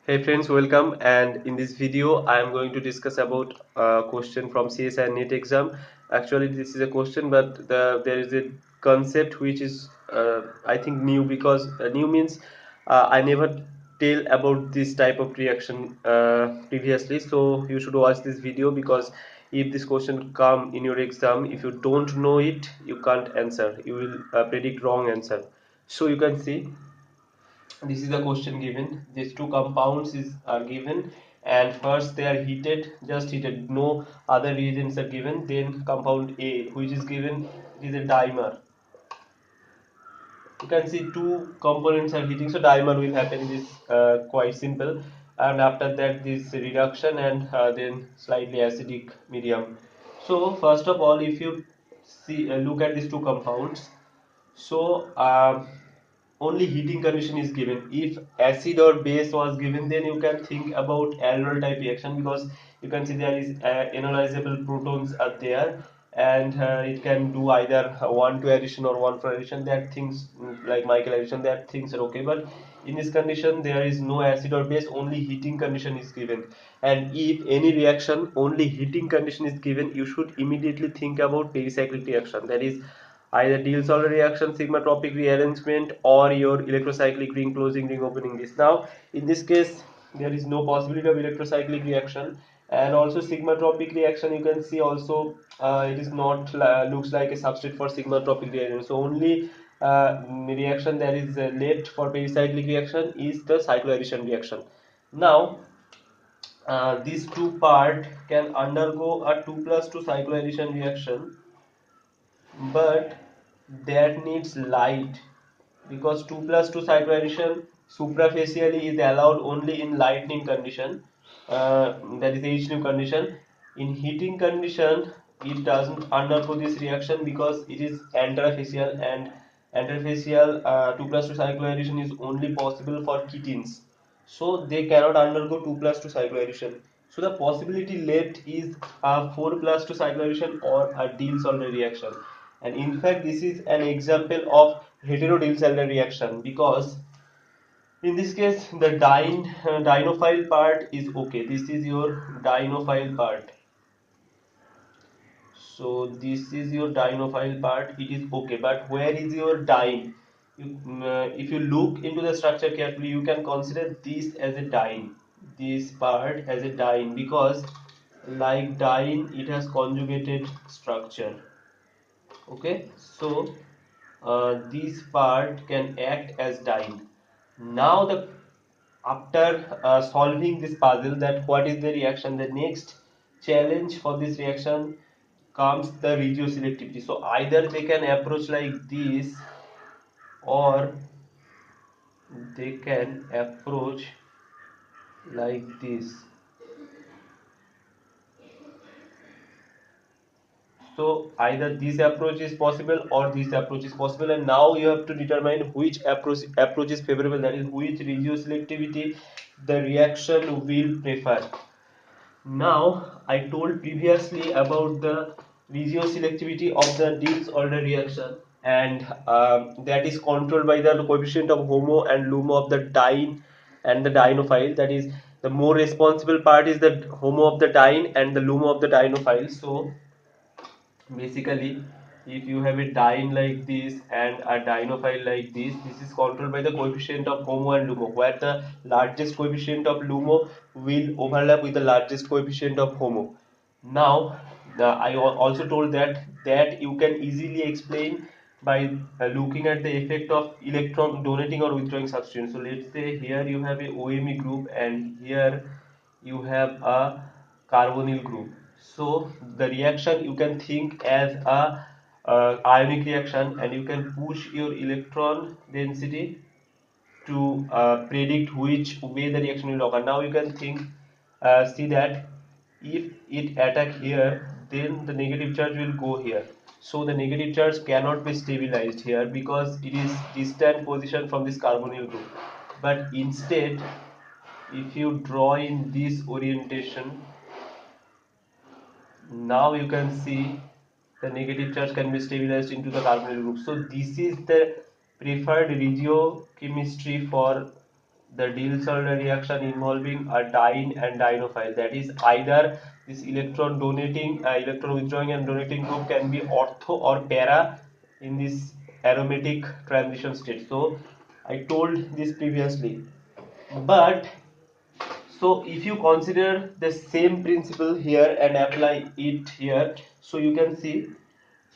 Hey friends, welcome. And in this video I am going to discuss about a question from csir-net exam. Actually this is a question, but there is a concept which is I think new, because new means I never tell about this type of reaction previously. So you should watch this video, because if this question come in your exam, if you don't know it, you can't answer, you will predict wrong answer. So you can see, this is the question given. These two compounds are given, and first they are heated, just heated, no other reagents are given. Then compound A, which is given, is a dimer. You can see two components are heating, so dimer will happen. This quite simple. And after that, this reduction, and then slightly acidic medium. So first of all, if you see look at these two compounds, so only heating condition is given. If acid or base was given, then you can think about aldol type reaction, because you can see there is analyzable protons are there, and it can do either 1 to addition or 1 for addition. That things like Michael addition, that things are okay. But in this condition there is no acid or base, only heating condition is given. And if any reaction only heating condition is given, you should immediately think about pericyclic reaction, that is either Diels-Alder reaction, sigma-tropic rearrangement, or your electrocyclic ring closing, ring opening. This now, in this case, there is no possibility of electrocyclic reaction, and also sigma-tropic reaction. You can see also it is not looks like a substrate for sigma-tropic reaction. So only reaction that is left for pericyclic reaction is the cycloaddition reaction. Now these two part can undergo a 2+2 cycloaddition reaction, but that needs light, because 2+2 cycloaddition suprafacially is allowed only in lightning condition, that is H nu condition. In heating condition it doesn't undergo this reaction, because it is anterfacial, and anterfacial 2+2 cycloaddition is only possible for ketenes, so they cannot undergo 2+2 cycloaddition. So the possibility left is a 4+2 cycloaddition or a Diels-Alder reaction. And in fact this is an example of Hetero-Diels-Alder reaction, because in this case the dienophile part is okay. This is your dienophile part. So this is your dienophile part, it is okay. But where is your diene? If you look into the structure carefully, you can consider this as a diene, this part as a diene, because like diene it has conjugated structure. Okay, so this part can act as diene. Now the after solving this puzzle, that what is the reaction, the next challenge for this reaction comes the regioselectivity. So either they can approach like this, or they can approach like this. So either this approach is possible or this approach is possible, and now you have to determine which approach is favorable, that is which regioselectivity the reaction will prefer. Now I told previously about the regioselectivity of the Diels-Alder reaction, and that is controlled by the coefficient of HOMO and LUMO of the diene and the dienophile. That is, the more responsible part is the HOMO of the diene and the LUMO of the dienophile. So basically, if you have a diene like this and a dienophile like this is controlled by the coefficient of HOMO and LUMO, where the largest coefficient of LUMO will overlap with the largest coefficient of HOMO. Now I also told that you can easily explain by looking at the effect of electron donating or withdrawing substitution. So let's say here you have a OMe group, and here you have a carbonyl group. So the reaction you can think as a ionic reaction, and you can push your electron density to predict which way the reaction will occur. Now you can think, see that if it attack here, then the negative charge will go here. So the negative charge cannot be stabilized here, because it is distant position from this carbonyl group. But instead, if you draw in this orientation, now you can see the negative charge can be stabilized into the carbonyl group. So this is the preferred regiochemistry for the Diels-Alder reaction involving a diene and dienophile. That is, either this electron donating, electron withdrawing and donating group can be ortho or para in this aromatic transition state. So I told this previously. But so if you consider the same principle here and apply it here, so you can see.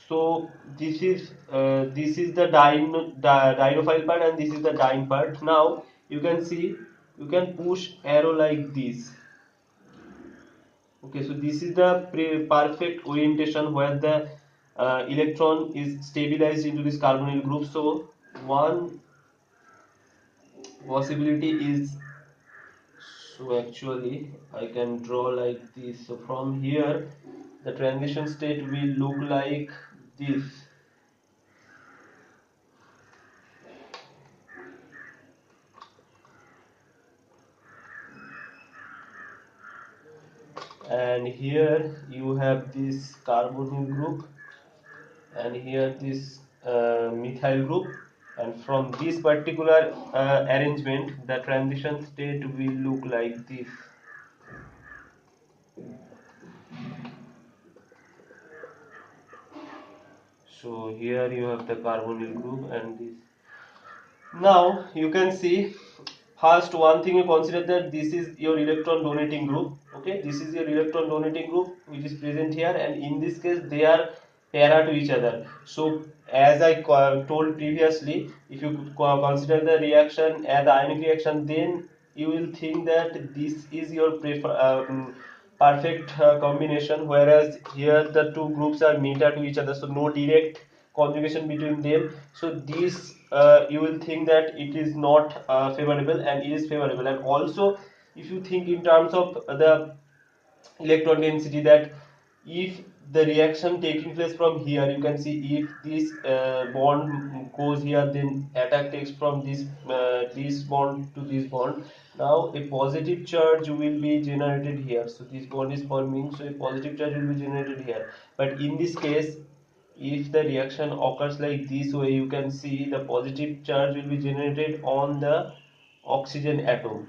So this is the dienophile part and this is the diene part. Now you can see, you can push arrow like this. Okay, so this is the perfect orientation where the electron is stabilized into this carbonyl group. So one possibility is, so actually I can draw like this. So from here the transition state will look like this. And here you have this carbonyl group and here this methyl group, and from this particular arrangement the transition state will look like this. So here you have the carbonyl group and this. Now you can see, first one thing you consider that this is your electron donating group. Okay, this is your electron donating group which is present here, and in this case they are para to each other. So as I told previously, if you consider the reaction as the ionic reaction, then you will think that this is your perfect combination, whereas here the two groups are meta to each other, so no direct conjugation between them. So this you will think that it is not favorable, and it is favorable. And also if you think in terms of the electron density, that if the reaction taking place from here, you can see if this bond goes here, then attack takes from this bond to this bond. Now a positive charge will be generated here, so this bond is forming, so a positive charge will be generated here. But in this case, if the reaction occurs like this way, you can see the positive charge will be generated on the oxygen atom.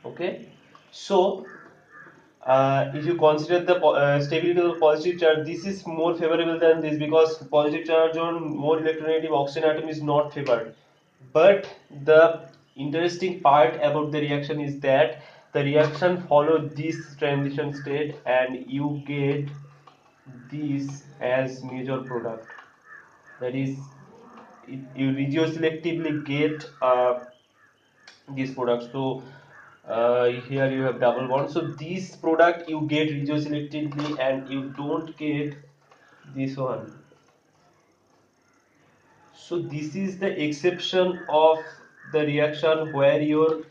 Okay, so if you consider the stability of the positive charge, this is more favorable than this, because positive charge on more electronegative oxygen atom is not favored. But the interesting part about the reaction is that the reaction follows this transition state and you get this as major product. That is, you regioselectively get this product. So here you have double bond, so this product you get regioselectively and you don't get this one. So this is the exception of the reaction where your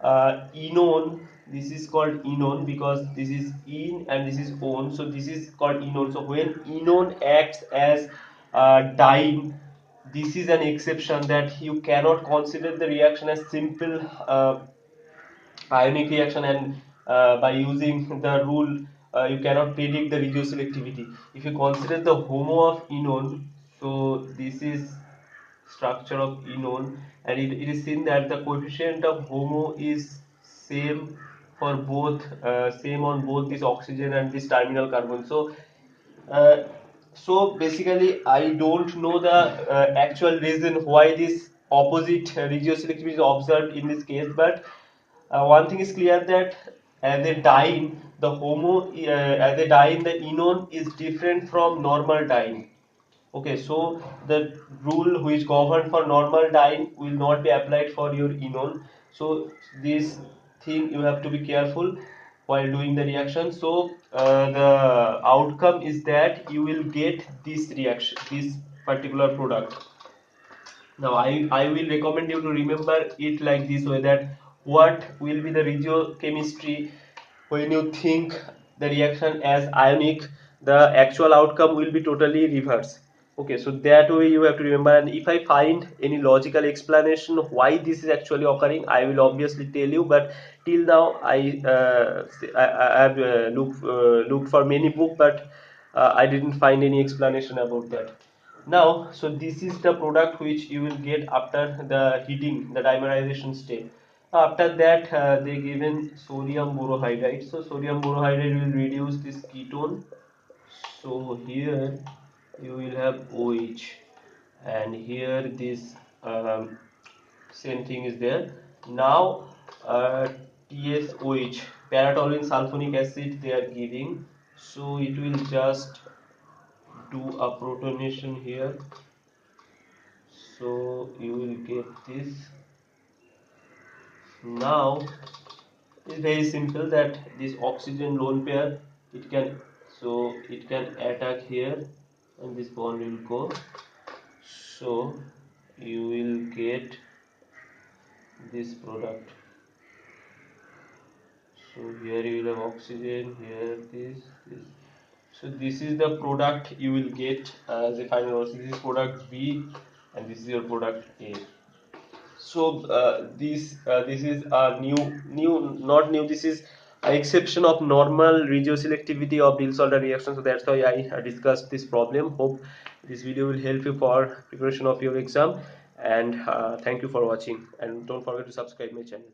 enone, this is called enone because this is en and this is on, so this is called enone. So when enone acts as diene, this is an exception, that you cannot consider the reaction as simple ionic reaction, and by using the rule you cannot predict the regioselectivity. If you consider the HOMO of enone, so this is structure of enone, and it is seen that the coefficient of HOMO is same for both, same on both this oxygen and this terminal carbon. So uh, so basically I don't know the actual reason why this opposite regioselectivity is observed in this case, but one thing is clear, that as a diene, the as a diene, the enone is different from normal diene. Okay, so the rule which govern for normal diene will not be applied for your enone. So this thing you have to be careful while doing the reaction. So the outcome is that you will get this reaction, this particular product. Now I will recommend you to remember it like this way, that what will be the regiochemistry when you think the reaction as ionic, the actual outcome will be totally reverse. Okay, so that way you have to remember, and if I find any logical explanation why this is actually occurring, I will obviously tell you. But till now I have looked for many books, but I didn't find any explanation about that. Now, so this is the product which you will get after the heating, the dimerization state. After that, they given sodium borohydride. So sodium borohydride will reduce this ketone. So here you will have OH, and here this same thing is there. Now TSOH, paratoluene sulfonic acid they are giving. So it will just do a protonation here. So you will get this. Now it's very simple that this oxygen lone pair, it can, so it can attack here and this bond will go. So you will get this product. So here you will have oxygen, here this. So this is the product you will get as a final. This is product B and this is your product A. So this is a not new. This is an exception of normal regioselectivity of Diels-Alder reaction. So that's why I discussed this problem. Hope this video will help you for preparation of your exam. And thank you for watching. And don't forget to subscribe my channel.